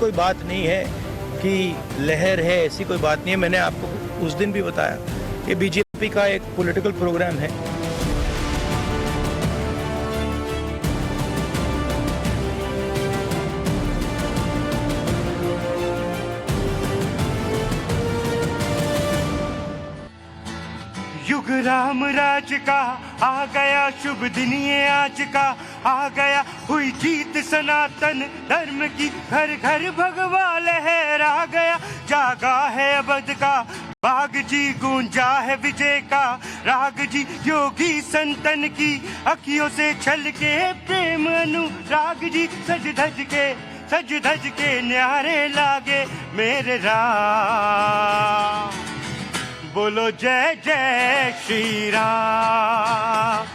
कोई बात नहीं है कि लहर है, ऐसी कोई बात नहीं है। मैंने आपको उस दिन भी बताया कि बीजेपी का एक पॉलिटिकल प्रोग्राम है। युग राम राज का आ गया, शुभ दिन ये आज का आ गया, हुई जीत सनातन धर्म की, घर घर भगवा लहरा गया, जागा है अवध का बाग जी, गूंजा है विजय का राग जी, योगी संतन की अखियों से छलके प्रेम अनुराग जी, सज धज के न्यारे लागे मेरे राम, बोलो जय जय श्री राम,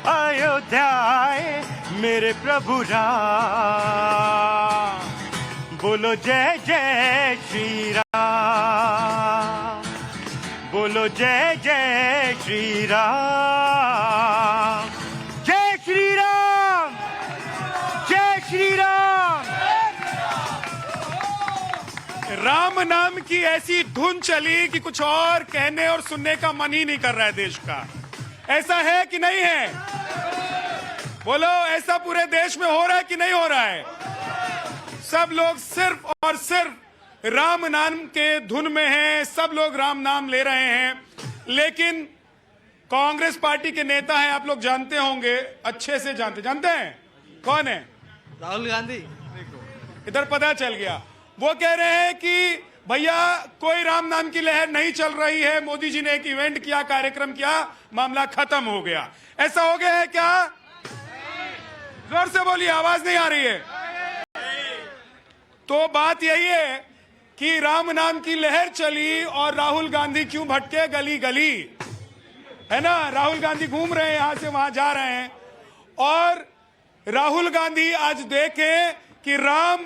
अयोध्या आए मेरे प्रभु राम, बोलो जय जय श्री राम, बोलो जय जय श्री राम, जय श्री राम, जय श्री राम। राम नाम की ऐसी धुन चली कि कुछ और कहने और सुनने का मन ही नहीं कर रहा है देश का। ऐसा है कि नहीं है? बोलो, ऐसा पूरे देश में हो रहा है कि नहीं हो रहा है? सब लोग सिर्फ और सिर्फ राम नाम के धुन में हैं, सब लोग राम नाम ले रहे हैं। लेकिन कांग्रेस पार्टी के नेता हैं, आप लोग जानते होंगे, अच्छे से जानते हैं कौन है? राहुल गांधी। इधर पता चल गया। वो कह रहे हैं कि भैया कोई राम नाम की लहर नहीं चल रही है, मोदी जी ने एक इवेंट किया, कार्यक्रम किया, मामला खत्म हो गया। ऐसा हो गया है क्या? जोर से बोलिए, आवाज नहीं आ रही है। तो बात यही है कि राम नाम की लहर चली और राहुल गांधी क्यों भटके गली गली, है ना? राहुल गांधी घूम रहे हैं, यहां से वहां जा रहे हैं। और राहुल गांधी आज देखें कि राम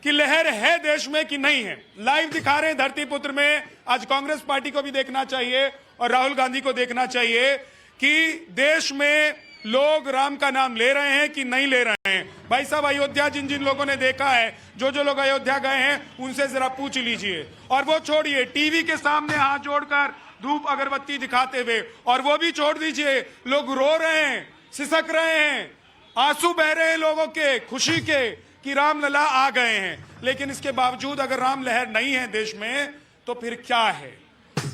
की लहर है देश में कि नहीं है। लाइव दिखा रहे हैं धरती पुत्र में। आज कांग्रेस पार्टी को भी देखना चाहिए और राहुल गांधी को देखना चाहिए कि देश में लोग राम का नाम ले रहे हैं कि नहीं ले रहे हैं। भाई साहब, अयोध्या जिन जिन लोगों ने देखा है, जो लोग अयोध्या गए हैं, उनसे जरा पूछ लीजिए। और वो छोड़िए, टीवी के सामने हाथ जोड़कर धूप अगरबत्ती दिखाते हुए, और वो भी छोड़ दीजिए, लोग रो रहे हैं, सिसक रहे हैं, आंसू बह रहे हैं लोगों के खुशी के कि राम लला आ गए हैं। लेकिन इसके बावजूद अगर राम लहर नहीं है देश में तो फिर क्या है?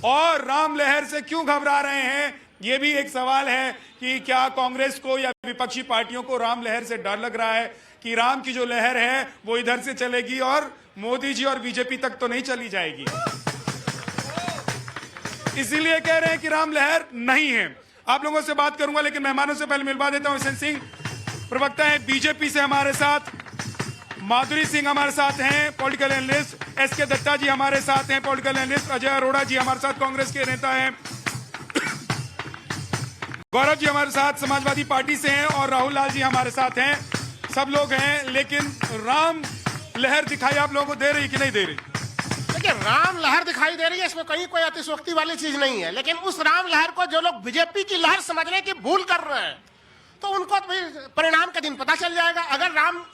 और राम लहर से क्यों घबरा रहे हैं, यह भी एक सवाल है कि क्या कांग्रेस को या विपक्षी पार्टियों को राम लहर से डर लग रहा है कि राम की जो लहर है वो इधर से चलेगी और मोदी जी और बीजेपी तक तो नहीं चली जाएगी? इसीलिए कह रहे हैं कि राम लहर नहीं है। आप लोगों से बात करूंगा, लेकिन मेहमानों से पहले मिलवा देता हूं। एसएन सिंह प्रवक्ता है बीजेपी से हमारे साथ, माधुरी सिंह हमारे साथ हैं, पॉलिटिकल एनालिस्ट, एसके दत्ता जी हमारे साथ हैं, पॉलिटिकल एनालिस्ट, अजय अरोड़ा जी हमारे साथ, कांग्रेस के नेता हैं, गौरव जी हमारे साथ समाजवादी पार्टी से हैं, और राहुल लाल जी हमारे साथ हैं। सब लोग हैं। लेकिन राम लहर दिखाई आप लोगों को दे रही कि नहीं दे रही? देखिए, राम लहर दिखाई दे रही है, इसमें कहीं कोई अतिशयोक्ति वाली चीज नहीं है। लेकिन उस राम लहर को जो लोग बीजेपी की लहर समझने की भूल कर रहे हैं, तो उनको तो परिणाम के दिन पता चल जाएगा। अगर राम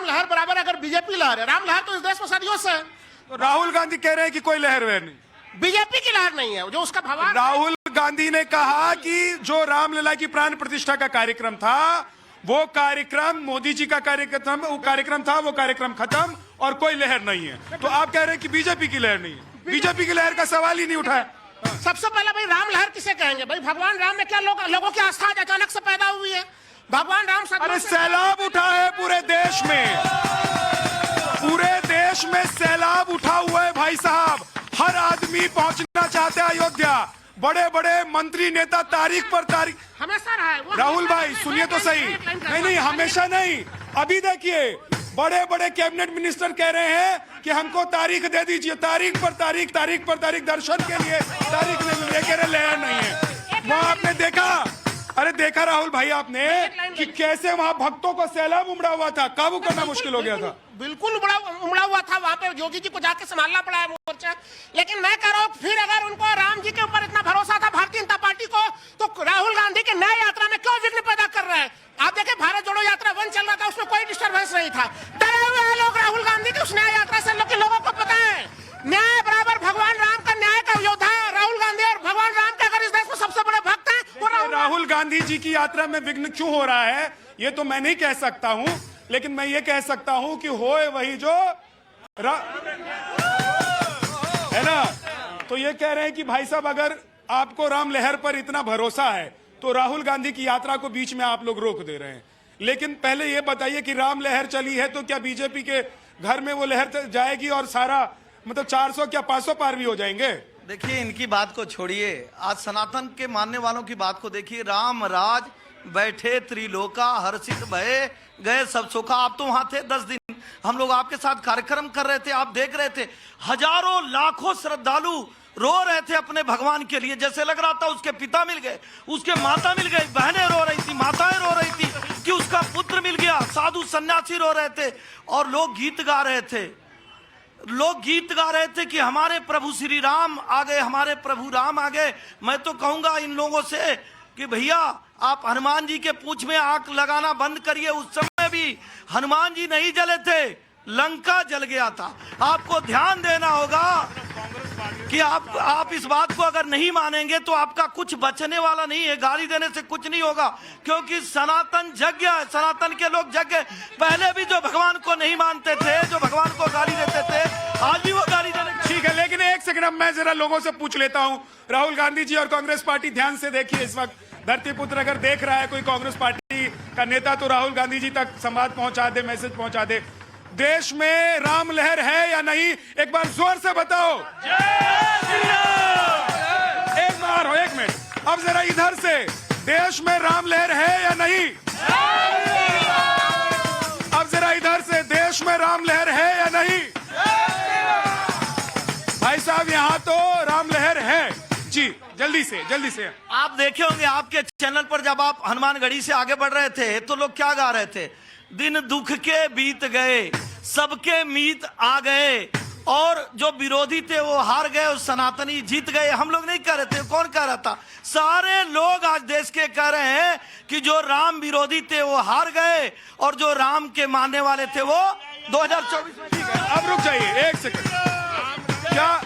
लहर बराबर अगर बीजेपी लहर है, राम लहर तो इस देश में सदियों से है। तो राहुल गांधी कह रहे हैं कि कोई लहर वहर नहीं, बीजेपी की लहर नहीं है, जो उसका भगवान। राहुल गांधी ने कहा कि जो रामलला की प्राण प्रतिष्ठा का कार्यक्रम था, वो कार्यक्रम मोदी जी का कार्यक्रम था, वो कार्यक्रम खत्म और कोई लहर नहीं है। तो आप कह रहे हैं कि बीजेपी की लहर नहीं है? बीजेपी की लहर का सवाल ही नहीं उठाया। सबसे पहले भाई राम लहर किसे कहेंगे? भाई भगवान राम में क्या लोगों की आस्था अचानक से पैदा हुई है? भगवान राम अरे सैलाब उठा है पूरे देश में, पूरे देश में सैलाब उठा हुआ है भाई साहब। हर आदमी पहुंचना चाहते हैं अयोध्या। बड़े बड़े मंत्री नेता तारीख पर तारीख, हमेशा रहा है। राहुल भाई सुनिए तो सही। नहीं, हमेशा नहीं। अभी देखिए, बड़े बड़े कैबिनेट मिनिस्टर कह रहे हैं कि हमको तारीख दे दीजिए, तारीख पर तारीख दर्शन के लिए तारीख नहीं, कह रहे लहर नहीं है। वहां आपने देखा, अरे देखा राहुल भाई आपने कि कैसे वहां भक्तों को सैलाब उमड़ा हुआ था, काबू करना मुश्किल हो गया था। बिल्कुल उमड़ा हुआ था। वहां पे योगी जी को जाके संभालना पड़ा है मोर्चा। लेकिन मैं कह रहा हूँ, फिर अगर उनको राम जी के ऊपर इतना भरोसा था भारतीय जनता पार्टी को, तो राहुल गांधी के नए यात्रा में क्यों विघ्न पैदा कर रहे हैं? आप देखें, भारत जोड़ो यात्रा 1 चल रहा था, उसमें कोई डिस्टर्बेंस नहीं था। डरे हुए लोग राहुल गांधी कि उस न्याय यात्रा से लोगों को पता है न्याय बराबर भगवान राम का न्याय का योद्धा है राहुल गांधी, और भगवान राम के अगर इस देश में सबसे बड़े भक्त हैं वो राहुल गांधी जी की यात्रा में विघ्न क्यों हो रहा है ये तो मैं नहीं कह सकता हूं, लेकिन मैं ये कह सकता हूं कि होए वही जो है ना। तो ये कह रहे हैं कि भाई साहब अगर आपको राम लहर पर इतना भरोसा है तो राहुल गांधी की यात्रा को बीच में आप लोग रोक दे रहे हैं। लेकिन पहले ये बताइए कि राम लहर चली है तो क्या बीजेपी के घर में वो लहर जाएगी और सारा मतलब 400 क्या 500 पार भी हो जाएंगे? देखिए इनकी बात को छोड़िए, आज सनातन के मानने वालों की बात को देखिए। राम राज बैठे त्रिलोका हर्षित भये गए सब सुखा। आप तो वहां थे 10 दिन, हम लोग आपके साथ कार्यक्रम कर रहे थे, आप देख रहे थे। हजारों लाखों श्रद्धालु रो रहे थे अपने भगवान के लिए, जैसे लग रहा था उसके पिता मिल गए, उसके माता मिल गई। बहनें रो रही थी, माताएं रो रही थी कि उसका पुत्र मिल गया। साधु सन्यासी रो रहे थे और लोग गीत गा रहे थे। लोग गीत गा रहे थे कि हमारे प्रभु श्री राम आ गए, हमारे प्रभु राम आ गए। मैं तो कहूंगा इन लोगों से कि भैया आप हनुमान जी के पूंछ में आंख लगाना बंद करिए। उस समय भी हनुमान जी नहीं जले थे, लंका जल गया था। आपको ध्यान देना होगा कि आप इस बात को अगर नहीं मानेंगे तो आपका कुछ बचने वाला नहीं है। गाली देने से कुछ नहीं होगा, क्योंकि सनातन यज्ञ है, सनातन के लोग यज्ञ। पहले भी जो भगवान को नहीं मानते थे, जो भगवान को गाली देते थे, आज भी वो गाली देने। ठीक है, लेकिन एक सेकंड अब मैं जरा लोगों से पूछ लेता हूं। राहुल गांधी जी और कांग्रेस पार्टी ध्यान से देखिए, इस वक्त धरतीपुत्र अगर देख रहा है कोई कांग्रेस पार्टी का नेता तो राहुल गांधी जी तक संवाद पहुंचा दे, मैसेज पहुंचा दे। देश में राम लहर है या नहीं, एक बार जोर से बताओ। एक बार हो, एक मिनट। अब जरा इधर से, देश में राम लहर है या नहीं? अब जरा इधर से, देश में राम लहर है या नहीं? भाई साहब यहां तो राम लहर है जी। जल्दी से, जल्दी से। आप देखे होंगे आपके चैनल पर जब आप हनुमानगढ़ी से आगे बढ़ रहे थे तो लोग क्या गा रहे थे? दिन दुख के बीत गए, सबके मीत आ गए, और जो विरोधी थे वो हार गए और सनातनी जीत गए। हम लोग नहीं कह रहे थे, कौन कह रहा था? सारे लोग आज देश के कह रहे हैं कि जो राम विरोधी थे वो हार गए और जो राम के मानने वाले थे वो 2024 में। ठीक है, अब रुक जाइए एक सेकंड। क्या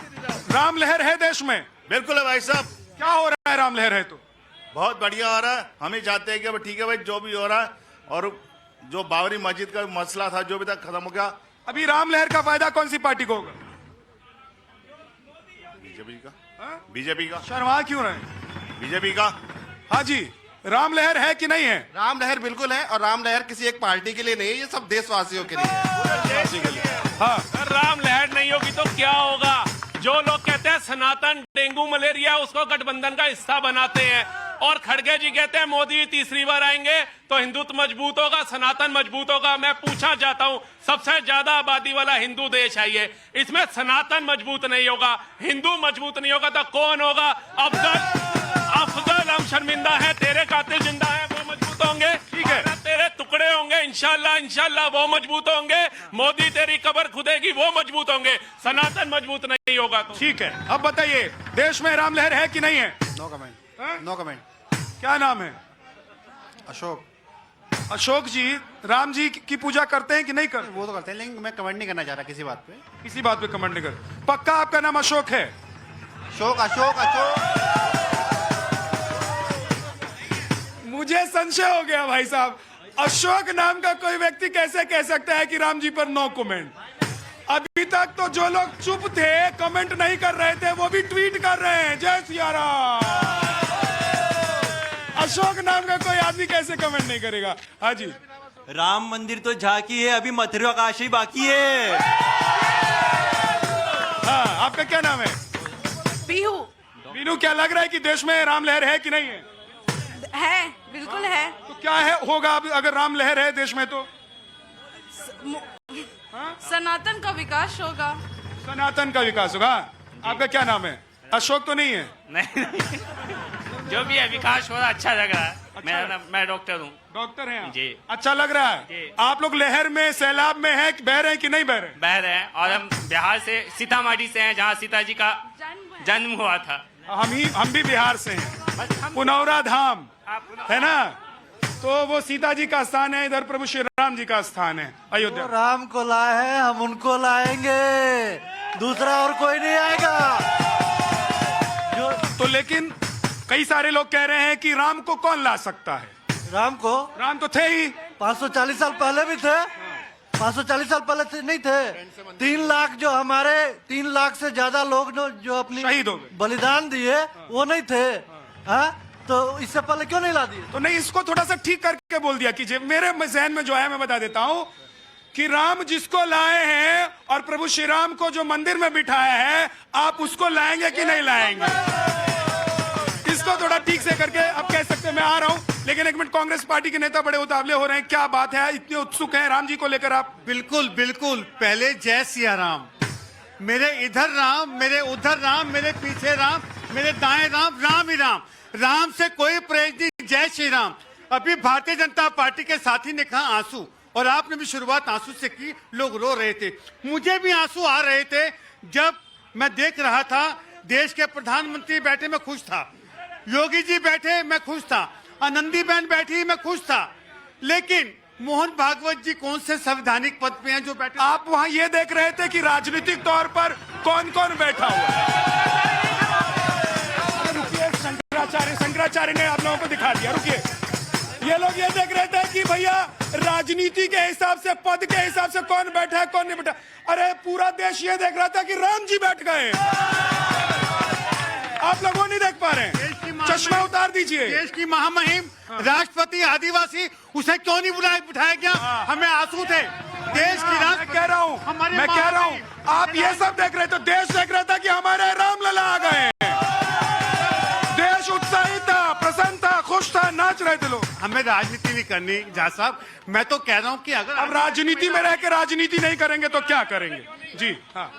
राम लहर है देश में? बिल्कुल है भाई साहब। क्या हो रहा है? राम लहर है तो बहुत बढ़िया हो रहा है। हम ही चाहते हैं कि ठीक है भाई, जो भी हो रहा है, और जो बाबरी मस्जिद का मसला था जो भी तक खत्म हो गया। अभी राम लहर का फायदा कौन सी पार्टी को होगा? बीजेपी का। बीजेपी का। शर्मा क्यों रहे? बीजेपी का। हाँ जी, राम लहर है कि नहीं है? राम लहर बिल्कुल है, और राम लहर किसी एक पार्टी के लिए नहीं है, ये सब देशवासियों के लिए है। हाँ, अगर राम लहर नहीं होगी तो क्या होगा? जो लोग कहते हैं सनातन डेंगू मलेरिया उसको गठबंधन का हिस्सा बनाते हैं, और खड़गे जी कहते हैं मोदी तीसरी बार आएंगे तो हिंदुत्व मजबूत होगा, सनातन मजबूत होगा। मैं पूछना चाहता हूं, सबसे ज्यादा आबादी वाला हिंदू देश है ये, इसमें सनातन मजबूत नहीं होगा, हिंदू मजबूत नहीं होगा तो कौन होगा? अफजल हम शर्मिंदा है, तेरे कातिल जिंदा है, वो मजबूत होंगे। ठीक है, तेरे टुकड़े होंगे, इंशाल्लाह इंशाल्लाह वो मजबूत होंगे। मोदी तेरी कब्र खुदेगी, वो मजबूत होंगे। सनातन मजबूत नहीं होगा तो। ठीक है, अब बताइए देश में राम लहर है कि नहीं है? No comment, no comment. क्या नाम है? अशोक। अशोक जी, राम जी की पूजा करते हैं कि नहीं करते? वो तो करते हैं, लेकिन मैं कमेंट नहीं करना चाह रहा किसी बात पे। किसी बात पे कमेंट नहीं कर। पक्का आपका नाम अशोक है? अशोक अशोक अशोक। मुझे संशय हो गया भाई साहब, अशोक नाम का कोई व्यक्ति कैसे कह सकता है कि राम जी पर नो कमेंट? अभी तक तो जो लोग चुप थे, कमेंट नहीं कर रहे थे, वो भी ट्वीट कर रहे हैं जय सिया राम। अशोक नाम का कोई आदमी कैसे कमेंट नहीं करेगा? हाँ जी। राम मंदिर तो झांकी है, अभी मथुराकाशी बाकी है। हाँ, आपका क्या नाम है? बीहू। बीनू, क्या लग रहा है कि देश में राम लहर है कि नहीं है? है, बिल्कुल है। तो क्या है होगा अब अगर राम लहर है देश में तो? सनातन का विकास होगा। सनातन का विकास होगा। आपका क्या नाम है? अशोक तो नहीं है? नहीं जो भी है विकास हो रहा अच्छा लग रहा है। मैं डॉक्टर हूँ। डॉक्टर हैं आप? जी। अच्छा लग रहा है जी। आप लोग लहर में, सैलाब में है, बह रहे हैं कि नहीं बह रहे? बह रहे हैं, और हम बिहार से सीतामढ़ी से हैं जहाँ सीता जी का जन्म हुआ था। हम भी बिहार से हैं, पुनौरा धाम है ना। तो वो सीता जी का स्थान है, इधर प्रभु श्री राम जी का स्थान है अयोध्या। राम को लाए हैं, हम उनको लाएंगे, दूसरा और कोई नहीं आएगा। तो लेकिन कई सारे लोग कह रहे हैं कि राम को कौन ला सकता है? राम तो थे ही, 540 साल पहले भी थे, 540 साल पहले नहीं थे। 3 लाख जो हमारे 3 लाख से ज्यादा लोग जो अपनी शहीद हो गए, बलिदान दिए, वो नहीं थे। तो इससे पहले क्यों नहीं ला दिए? तो नहीं, इसको थोड़ा सा ठीक करके बोल दिया कीजिए। मेरे जहन में जो है मैं बता देता हूं कि राम जिसको लाए हैं और प्रभु श्री राम को जो मंदिर में बिठाया है, आप उसको लाएंगे कि नहीं लाएंगे? इसको थोड़ा ठीक से करके आप कह सकते हैं। मैं आ रहा हूं, लेकिन एक मिनट, कांग्रेस पार्टी के नेता बड़े उतावले हो रहे हैं, क्या बात है, इतने उत्सुक हैं राम जी को लेकर आप? बिल्कुल बिल्कुल, पहले जय सिया राम, मेरे इधर राम, मेरे उधर राम, मेरे पीछे राम, मेरे दाएं राम, राम ही राम, राम से कोई परहेज नहीं, जय श्री राम। अभी भारतीय जनता पार्टी के साथी ने कहा आंसू, और आपने भी शुरुआत आंसू से की, लोग रो रहे थे, मुझे भी आंसू आ रहे थे जब मैं देख रहा था देश के प्रधानमंत्री बैठे, मैं खुश था, योगी जी बैठे, मैं खुश था, आनंदीबेन बैठी, मैं खुश था, लेकिन मोहन भागवत जी कौन से संवैधानिक पद पे हैं जो बैठे? आप वहां ये देख रहे थे कि राजनीतिक तौर पर कौन कौन बैठा हुआ है। शंकराचार्य ने आप लोगों को दिखा दिया, रुकिए। ये लोग ये देख रहे थे कि भैया राजनीति के हिसाब से, पद के हिसाब से कौन बैठा है कौन नहीं बैठा। अरे पूरा देश ये देख रहा था कि राम जी बैठ गए, आप लोग वो नहीं देख पा रहे हैं। चश्मा उतार दीजिए। देश की महामहिम राष्ट्रपति आदिवासी, उसे क्यों नहीं बिठाया गया? हमें आंसू थे देश की। मैं कह रहा हूँ आप ये सब देख रहे थे, देश देख रहा था कि हमारे रामलला आ गए। देश उत्साहित था, प्रसन्न था, खुश था, नाच रहे थे लोग। हमें राजनीति नहीं करनी जा साहब, मैं तो कह रहा हूँ कि अगर अब राजनीति में रह के राजनीति नहीं करेंगे तो क्या करेंगे? जी हाँ।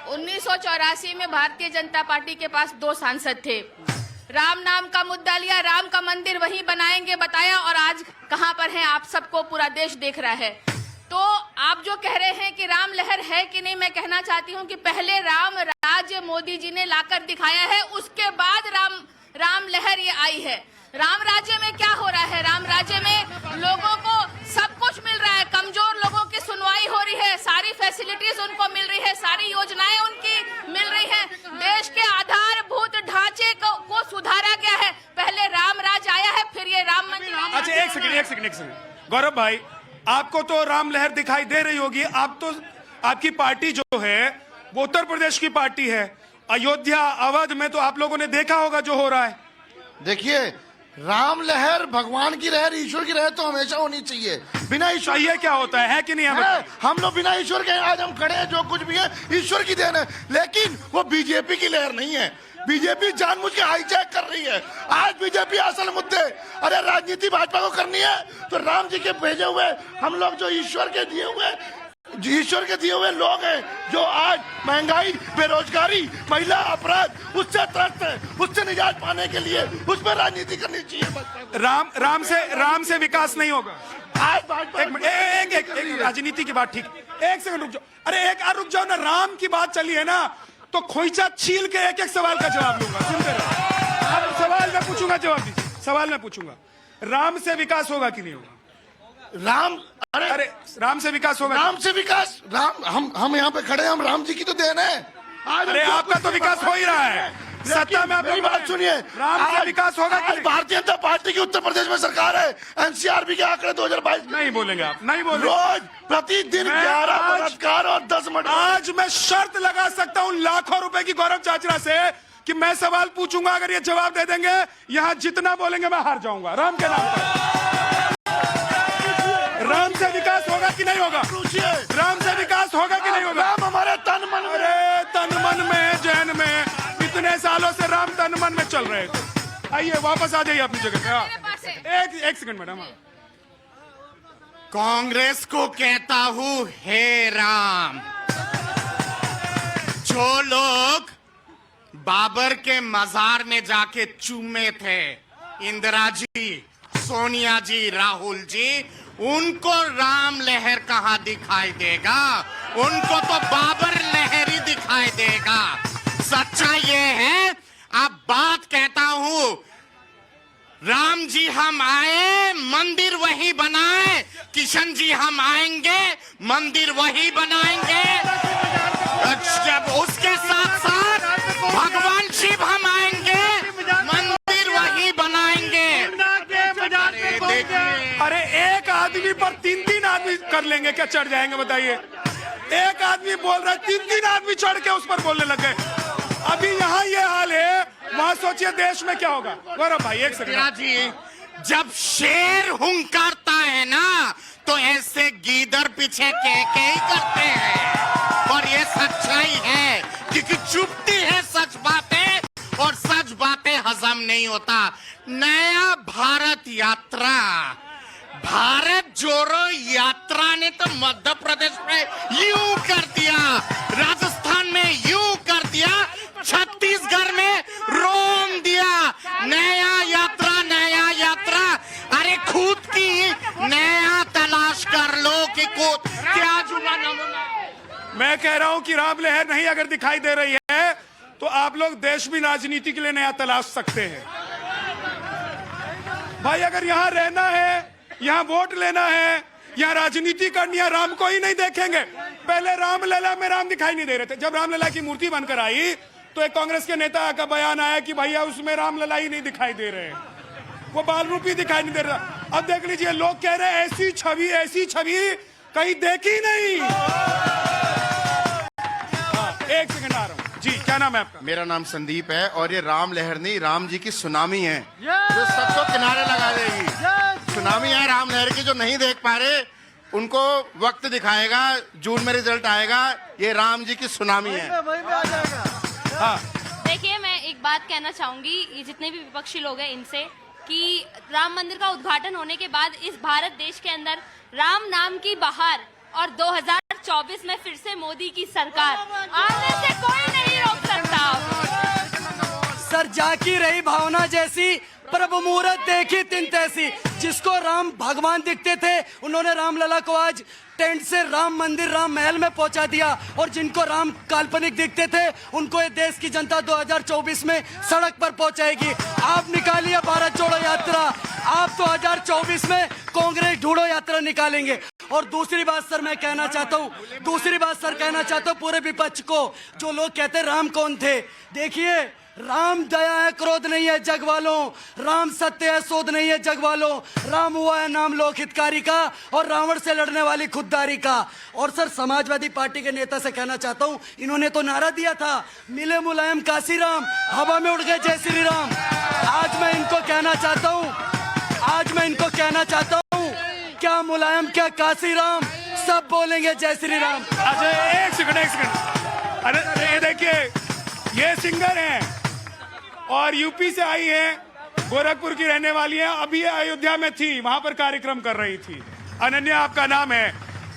1984 में भारतीय जनता पार्टी के पास 2 सांसद थे, राम नाम का मुद्दा लिया, राम का मंदिर वहीं बनाएंगे बताया, और आज कहां पर हैं आप सबको पूरा देश देख रहा है। तो आप जो कह रहे हैं कि राम लहर है कि नहीं, मैं कहना चाहती हूं कि पहले राम राज्य मोदी जी ने लाकर दिखाया है, उसके बाद राम लहर ये आई है। राम राज्य में क्या हो रहा है? राम राज्य में लोगों को सब कुछ मिल रहा है, कमजोर लोगों की सुनवाई हो रही है, सारी फैसिलिटीज उनको मिल रही है, सारी योजनाएं उनकी मिल रही हैं, देश के आधारभूत ढांचे को सुधारा गया है। पहले राम राज आया है, फिर ये राम मंदिर। अच्छा एक सेकंड गौरव भाई, आपको तो राम लहर दिखाई दे रही होगी, आप तो, आपकी पार्टी जो है वो उत्तर प्रदेश की पार्टी है, अयोध्या अवध में तो आप लोगों ने देखा होगा जो हो रहा है। देखिए, राम लहर भगवान की लहर, ईश्वर की लहर तो हमेशा होनी चाहिए। बिना ईश्वर ये क्या होता है कि नहीं? हम लोग बिना ईश्वर के आज हम खड़े हैं, जो कुछ भी है ईश्वर की देन है, लेकिन वो बीजेपी की लहर नहीं है। बीजेपी जानबूझ के हाईजैक कर रही है। आज बीजेपी असल मुद्दे, अरे राजनीति भाजपा को करनी है तो राम जी के भेजे हुए हम लोग जो ईश्वर के दिए हुए लोग हैं, जो आज महंगाई, बेरोजगारी, महिला अपराध, उससे त्रस्त है, उससे निजात पाने के लिए उस पर राजनीति करनी चाहिए। राम से विकास नहीं होगा। आज भाजपा एक राजनीति की बात ठीक, एक सेकंड रुक जाओ। अरे रुक जाओ ना, राम की बात चली है ना, तो खोइचा छील के एक सवाल का जवाब लूंगा, सुनते रहो। अब सवाल मैं पूछूंगा, जवाब दीजिए। सवाल मैं पूछूंगा, राम से विकास होगा कि नहीं होगा? अरे राम से विकास होगा? राम से विकास, हम यहाँ पे खड़े हैं, हम राम जी की तो देन है। अरे आपका तो विकास हो ही रहा है, सत्ता में। मेरी बात सुनिए, राम से विकास होगा कि नहीं? भारतीय जनता पार्टी की उत्तर प्रदेश में सरकार है, एनसीआरबी के आंकड़े 2022 नहीं बोलेंगे आप, नहीं बोलेंगे। रोज प्रतिदिन 11 बलात्कार और 10 मर्डर। आज मैं शर्त लगा सकता हूं लाखों रुपए की गौरव चाचरा से कि मैं सवाल पूछूंगा, अगर ये जवाब दे देंगे, यहां जितना बोलेंगे मैं हार जाऊंगा राम के नाम पर। राम से विकास होगा कि नहीं होगा? राम से विकास होगा कि नहीं होगा? राम हमारे तन मन में, अरे तन मन में, जैन में, इतने सालों से राम तन मन में चल रहे थे। आइए वापस आ जाइए अपनी जगह पे। एक सेकंड मैडम। कांग्रेस को कहता हूं, हे राम, जो लोग बाबर के मजार में जाके चूमे थे, इंदिरा जी, सोनिया जी, राहुल जी, उनको राम लहर कहां दिखाई देगा? उनको तो बाबर लहर ही दिखाई देगा। सच्चा ये है, अब बात कहता हूं, राम जी हम आए मंदिर वही बनाए, किशन जी हम आएंगे मंदिर वही बनाएंगे। जब उसके साथ साथ भगवान शिव हम आएंगे मंदिर वही बनाएंगे। अरे एक आदमी पर तीन आदमी कर लेंगे क्या, चढ़ जाएंगे बताइए? एक आदमी बोल रहा है, तीन आदमी चढ़ के उस पर बोलने लगे। अभी यहाँ ये हाल है, वहाँ सोचिए देश में क्या होगा। गौरव भाई एक सेकंड जी, जब शेर हुंकारता है ना तो ऐसे गीदड़ पीछे के ही करते हैं। और ये सच्चाई है क्योंकि चुपती है सच बातें और सच बातें हजम नहीं होता। नया भारत यात्रा, भारत जोड़ो यात्रा ने तो मध्य प्रदेश में यूं कर दिया, राजस्थान में यूं कर दिया, छत्तीसगढ़ में रोम दिया। नया यात्रा, नया यात्रा। अरे खुद की नया तलाश कर लो कि खुद क्या जुड़ा नमूना। मैं कह रहा हूं कि राम लहर नहीं अगर दिखाई दे रही है तो आप लोग देश में राजनीति के लिए नया तलाश सकते हैं। भाई अगर यहां रहना है, यहाँ वोट लेना है, यहाँ राजनीति करनी है, राम को ही नहीं देखेंगे। पहले रामलला में राम दिखाई नहीं दे रहे थे। जब रामलला की मूर्ति बनकर आई तो एक कांग्रेस के नेता का बयान आया कि भैया उसमें रामलला ही नहीं दिखाई दे रहे हैं, वो बाल रूप ही दिखाई नहीं दे रहा। अब देख लीजिए, लोग कह रहे हैं ऐसी छवि कहीं देखी नहीं। एक सेकंड आ रहा हूँ जी, क्या नाम है आपका? मेरा नाम संदीप है और ये राम लहर नहीं, राम जी की सुनामी है जो सबको किनारे लगा देगी। सुनामी है राम लहर की, जो नहीं देख पा रहे उनको वक्त दिखाएगा, जून में रिजल्ट आएगा। ये राम जी की सुनामी है। देखिए, मैं एक बात कहना चाहूंगी, ये जितने भी विपक्षी लोग हैं इनसे, कि राम मंदिर का उद्घाटन होने के बाद इस भारत देश के अंदर राम नाम की बहार और 2024 में फिर से मोदी की सरकार आने से कोई नहीं रोक सकता। सर जाकी रही भावना जैसी, प्रभु मुहूर्त देखी तिन तैसी। जिसको राम भगवान दिखते थे उन्होंने रामलला को आज टेंट से राम मंदिर, राम महल में पहुंचा दिया। और जिनको राम काल्पनिक दिखते थे उनको ये देश की जनता 2024 में सड़क पर पहुंचाएगी। आप निकालिए भारत जोड़ो यात्रा, आप 2024 में कांग्रेस ढूंढो यात्रा निकालेंगे। और दूसरी बात सर मैं कहना चाहता हूँ, पूरे विपक्ष को, जो लोग कहते राम कौन थे, देखिए राम दया है क्रोध नहीं है जग वालों, राम सत्य है शोध नहीं है जग वालों, राम हुआ है नाम लोक हितकारी का और रावण से लड़ने वाली खुददारी का। और सर समाजवादी पार्टी के नेता से कहना चाहता हूं, इन्होंने तो नारा दिया था मिले मुलायम काशी राम, हवा में उड़ गए जय श्री राम। आज मैं इनको कहना चाहता हूं क्या मुलायम क्या काशी राम, सब बोलेंगे जय श्री राम। अच्छा एक सेकंड अरे ये देखिए, ये सिंगर हैं और यूपी से आई हैं, गोरखपुर की रहने वाली हैं। अभी अयोध्या में थी, वहां पर कार्यक्रम कर रही थी। अनन्या आपका नाम है,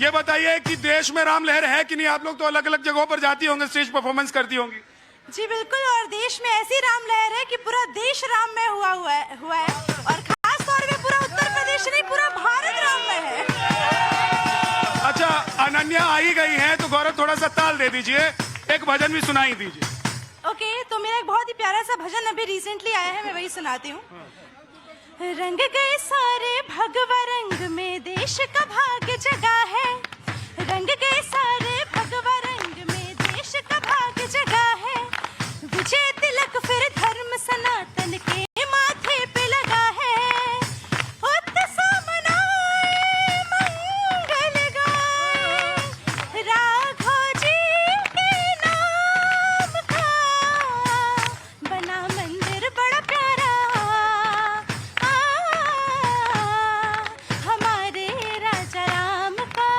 ये बताइए कि देश में राम लहर है कि नहीं? आप लोग तो अलग अलग जगहों पर जाती होंगे, स्टेज परफॉर्मेंस करती होंगी। जी बिल्कुल, और देश में ऐसी राम लहर है कि पूरा देश राम में हुआ है और खास तौर पे पूरा उत्तर प्रदेश नहीं, पूरा भारत राम में है। अच्छा अनन्या आई गई है तो गौरव थोड़ा सा ताल दे दीजिए, एक भजन भी सुनाई दीजिए। ओके, तो मेरा एक बहुत ही प्यारा सा भजन अभी रिसेंटली आया है, मैं वही सुनाती हूँ। रंग गए सारे भगवा रंग में देश का भाग्य जगा है, रंग गए सारे भगवा रंग में देश का भाग्य जगा है। विजय तिलक फिर धर्म सनातन के माथे पे लगा है। उत्सव मनाए मंगल गाए, राघव जी के नाम का बना मंदिर बड़ा प्यारा। हमारे राजा राम का।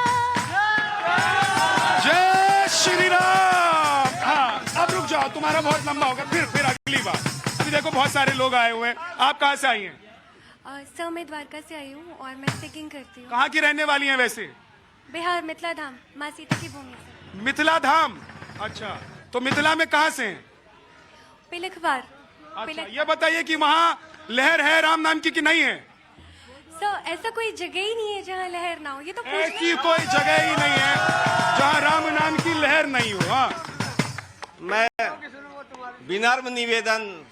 जय श्री राम। हाँ अब रुक जाओ, तुम्हारा बहुत लंबा होगा, फिर अगली बार। अभी देखो बहुत सारे लोग आए हुए हैं। आप कहाँ से आई हैं? सर मैं द्वारका से आई हूँ और मैं सिंगिंग करती हूँ। कहाँ की रहने वाली हैं वैसे? बिहार, मिथिला धाम, माँ सीता की भूमि से। मिथिला धाम, अच्छा तो मिथिला में कहाँ से हैं? पिलखवार। अच्छा ये बताइए कि वहाँ लहर है राम नाम की कि नहीं है? सर ऐसा कोई जगह ही नहीं है जहाँ लहर ना हो, ये तो ऐसी कोई जगह ही नहीं है जहाँ राम नाम की लहर नहीं हो। हाँ मैं विनम्र निवेदन,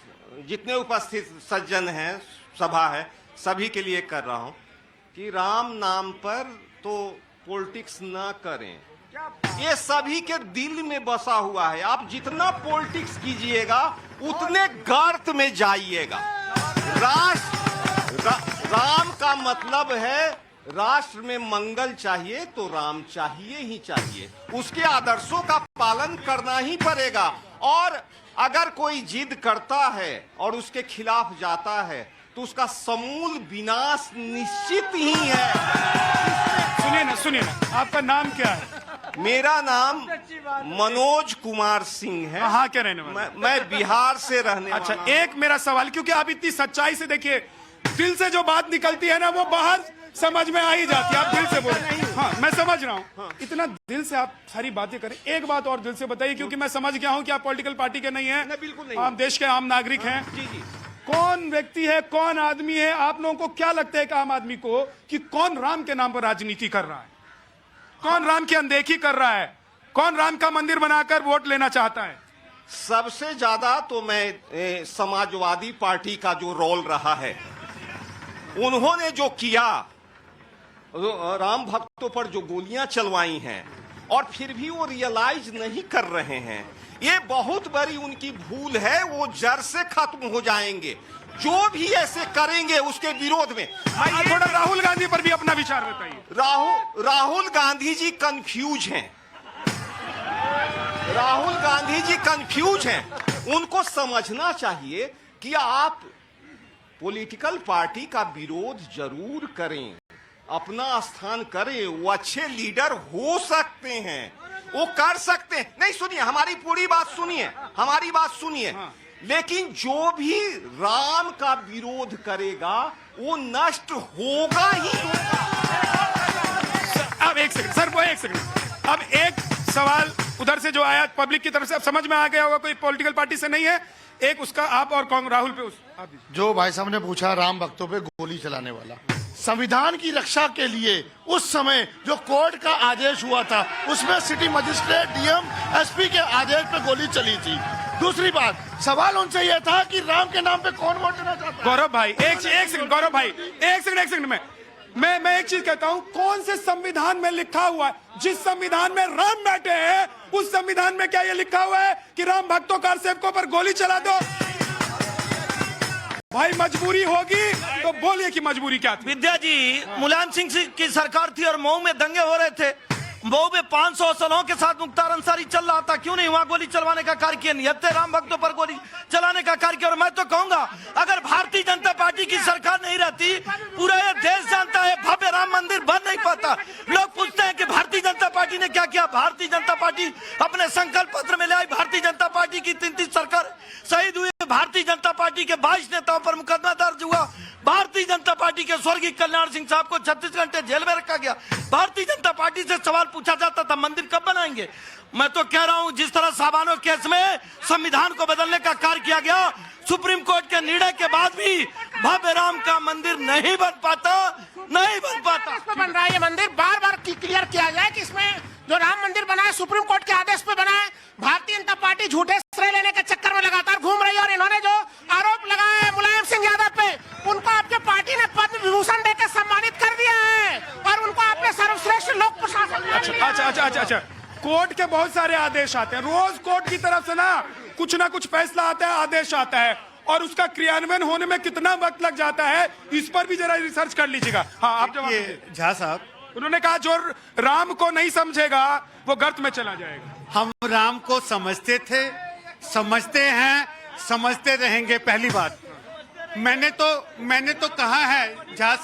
जितने उपस्थित सज्जन हैं सभा है, सभी के लिए कर रहा हूं कि राम नाम पर तो पॉलिटिक्स ना करें। ये सभी के दिल में बसा हुआ है। आप जितना पॉलिटिक्स कीजिएगा उतने गर्त में जाइएगा। राम का मतलब है राष्ट्र में मंगल चाहिए तो राम चाहिए ही चाहिए, उसके आदर्शों का पालन करना ही पड़ेगा। और अगर कोई जिद करता है और उसके खिलाफ जाता है तो उसका समूल विनाश निश्चित ही है। सुनिए ना, आपका नाम क्या है? मेरा नाम मनोज कुमार सिंह है। हाँ, क्या रहने वाला? मैं बिहार से रहने वाला। अच्छा, एक मेरा सवाल, क्योंकि आप इतनी सच्चाई से देखिए, दिल से जो बात निकलती है ना वो बाहर समझ में आ ही जाती है। आप दिल से बोले। हाँ, मैं समझ रहा हूँ। इतना दिल से आप सारी बातें करें, एक बात और दिल से बताइए, क्योंकि मैं समझ गया हूँ कि आप पॉलिटिकल पार्टी के नहीं है, बिल्कुल नहीं। आप देश के आम नागरिक हैं। जी। कौन व्यक्ति है, कौन आदमी है, आप लोगों को क्या लगता है कि आम आदमी को, कि कौन राम के नाम पर राजनीति कर रहा है? कौन राम की अनदेखी कर रहा है? कौन राम का मंदिर बनाकर वोट लेना चाहता है? सबसे ज्यादा तो मैं समाजवादी पार्टी का जो रोल रहा है, उन्होंने जो किया, राम भक्तों पर जो गोलियां चलवाई हैं और फिर भी वो रियलाइज नहीं कर रहे हैं, ये बहुत बड़ी उनकी भूल है। वो जड़ से खत्म हो जाएंगे। जो भी ऐसे करेंगे उसके विरोध में। थोड़ा राहुल गांधी पर भी अपना विचार बताइए। राहुल गांधी जी कंफ्यूज हैं। राहुल गांधी जी कंफ्यूज हैं। उनको समझना चाहिए कि आप पॉलिटिकल पार्टी का विरोध जरूर करें, अपना स्थान करें। वो अच्छे लीडर हो सकते हैं, वो कर सकते हैं। नहीं, सुनिए, हमारी पूरी बात सुनिए, हमारी बात सुनिए। हाँ। लेकिन जो भी राम का विरोध करेगा वो नष्ट होगा ही होगा। अब एक सेकंड सर, वो एक सेकंड। अब एक सवाल उधर से जो आया पब्लिक की तरफ से, अब समझ में आ गया होगा, कोई पॉलिटिकल पार्टी से नहीं है। एक उसका आप और राहुल पे जो भाई साहब ने पूछा राम भक्तों पे गोली चलाने वाला, संविधान की रक्षा के लिए उस समय जो कोर्ट का आदेश हुआ था उसमें सिटी मजिस्ट्रेट, डीएम, एसपी के आदेश पे गोली चली थी। दूसरी बात, सवाल उनसे यह था कि राम के नाम पे कौन वोट देना चाहता है? गौरव भाई, एक सेकंड, गौरव भाई, एक सेकंड मैं एक चीज कहता हूं, कौन से संविधान में लिखा हुआ है? जिस संविधान में राम बैठे हैं उस संविधान में क्या ये लिखा हुआ है कि राम भक्तों कार सेवकों पर गोली चला दो? भाई मजबूरी होगी तो बोलिए कि मजबूरी क्या थी? विद्या जी, मुलायम सिंह की सरकार थी और मऊ में दंगे हो रहे थे। मऊ में 500 असलों के साथ मुख्तार अंसारी चल रहा था, क्यों नहीं वहां गोली चलवाने का कार्य किया? निहत्ते राम भक्तों पर गोली चलाने का कार्य किया। और मैं तो कहूंगा, अगर भारतीय जनता पार्टी की सरकार नहीं रहती, पूरा ये देश जानता है भव्य राम मंदिर बन नहीं पाता। लोग पूछते हैं कि भारतीय जनता पार्टी ने क्या किया। भारतीय जनता पार्टी अपने संकल्प पत्र में ले आई। भारतीय जनता पार्टी की 3 सरकार शहीद हुई। भारतीय जनता पार्टी के 22 नेताओं पर मुकदमा दर्ज हुआ। भारतीय जनता पार्टी के स्वर्गीय कल्याण सिंह साहब को 36 घंटे जेल में रखा गया। भारतीय जनता पार्टी से सवाल पूछा जाता था, मंदिर कब बनाएंगे? मैं तो कह रहा हूं, जिस तरह साबानो केस में संविधान को बदलने का कार्य किया गया, सुप्रीम कोर्ट के निर्णय के बाद भी भव्य राम का मंदिर नहीं बन पाता। बन रहा है ये मंदिर, बार बार क्लियर किया जाए कि इसमें जो राम मंदिर बना है सुप्रीम कोर्ट के आदेश पे बना है। भारतीय जनता पार्टी झूठे श्रेय लेने के चक्कर में लगातार घूम रही है। और इन्होंने जो आरोप लगाया है मुलायम सिंह यादव पे, उनको आपके पार्टी ने पद्म विभूषण देकर सम्मानित कर दिया है और उनको आपने सर्वश्रेष्ठ लोक प्रशासन। अच्छा, कोर्ट के बहुत सारे आदेश आते हैं रोज। कोर्ट की तरफ से ना कुछ फैसला आता है, आदेश आता है, और उसका क्रियान्वयन होने में कितना वक्त लग जाता है, इस पर भी जरा रिसर्च कर लीजिएगा। हाँ, आप जवाब। झा साहब, उन्होंने कहा जो राम को नहीं समझेगा वो गर्त में चला जाएगा। हम राम को समझते थे, समझते हैं, समझते रहेंगे। पहली बात, मैंने तो कहा है झा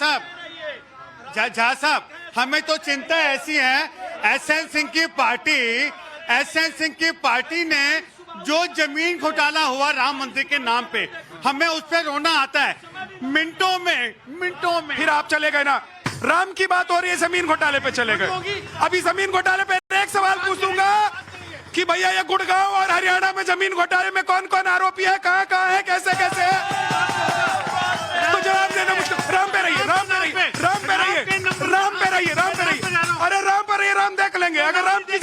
साहब, हमें तो चिंता ऐसी है, एसएन सिंह की पार्टी ने जो जमीन घोटाला हुआ राम मंदिर के नाम पे, हमें उस पर रोना आता है। मिनटों में फिर आप चले गए ना, राम की बात हो रही है, जमीन घोटाले पे चले गए। अभी जमीन घोटाले पे एक सवाल पूछूंगा कि भैया ये गुड़गांव और हरियाणा में जमीन घोटाले में कौन कौन आरोपी है, कहां है, कैसे है? तो जवाब देना मुश्किल। राम पे रहिए। अरे राम पर रहिए, राम देख लेंगे। अगर राम की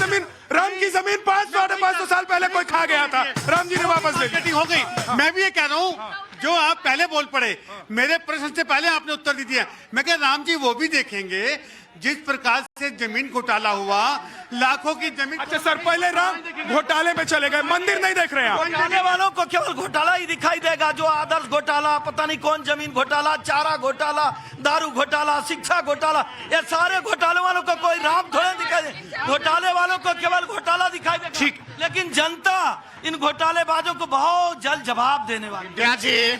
जमीन 500 200 साल पहले कोई खा गया था, राम जी ने वापस ले लिया। हो गई। मैं भी ये कह रहा हूँ, जो आप पहले बोल पड़े, मेरे प्रश्न से पहले आपने उत्तर दे दिया। मैं कह राम जी वो भी देखेंगे जिस प्रकार से जमीन घोटाला हुआ, लाखों की जमीन। अच्छा सर, पहले राम घोटाले में चले गए, मंदिर नहीं देख रहे हैं आप। घोटाले वालों को केवल घोटाला ही दिखाई देगा, जो आदर्श घोटाला, पता नहीं कौन जमीन घोटाला, चारा घोटाला, दारू घोटाला, शिक्षा घोटाला, ये सारे घोटाले वालों को कोई राम थोड़े दिखाई दे। घोटाले वालों को केवल घोटाला दिखाई देगा। ठीक। लेकिन जनता इन घोटालेबाजों को बहुत जल्द जवाब देने वाली। क्या जी,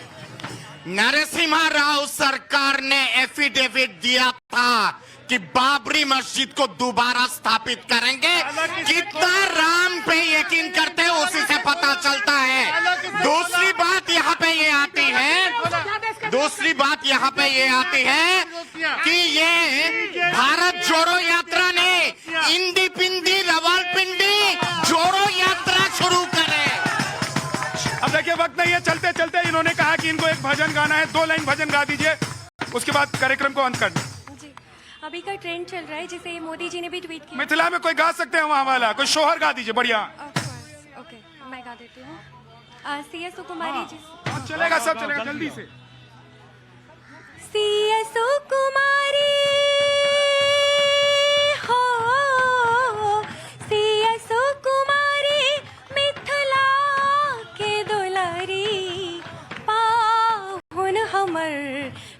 नरसिम्हा राव सरकार ने एफिडेविट दिया था कि बाबरी मस्जिद को दोबारा स्थापित करेंगे। कितना राम पे यकीन करते हैं उसी से पता चलता है। दूसरी बात यहाँ पे ये आती है, कि ये भारत जोड़ो यात्रा ने इंदी पिंदी रवालपिंडी जोड़ो यात्रा शुरू करे। अब देखिए वक्त नहीं है, चलते चलते इन्होंने कहा कि इनको एक भजन गाना है, 2 लाइन भजन गा दीजिए, उसके बाद कार्यक्रम को अंत कर दें। अभी का ट्रेंड चल रहा है, जिसे मोदी जी ने भी ट्वीट किया। मिथिला में कोई गा सकते हैं वहाँ वाला, कोई शोहर गा दीजिए बढ़िया। ओके, मैं गा देती हूँ। सीएस सुकुमारी जी। चलेगा, सब चलेगा, जल्दी से। सीएस सुकुमारी हो, सीएस सुकुमारी मिथिला के दुलारी, पाहुन हमर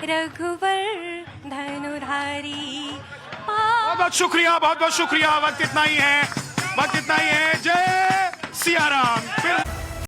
रघुवर धनुधारी। बहुत बहुत शुक्रिया, बहुत बहुत शुक्रिया। वक्त इतना ही है, जय सिया राम। फिर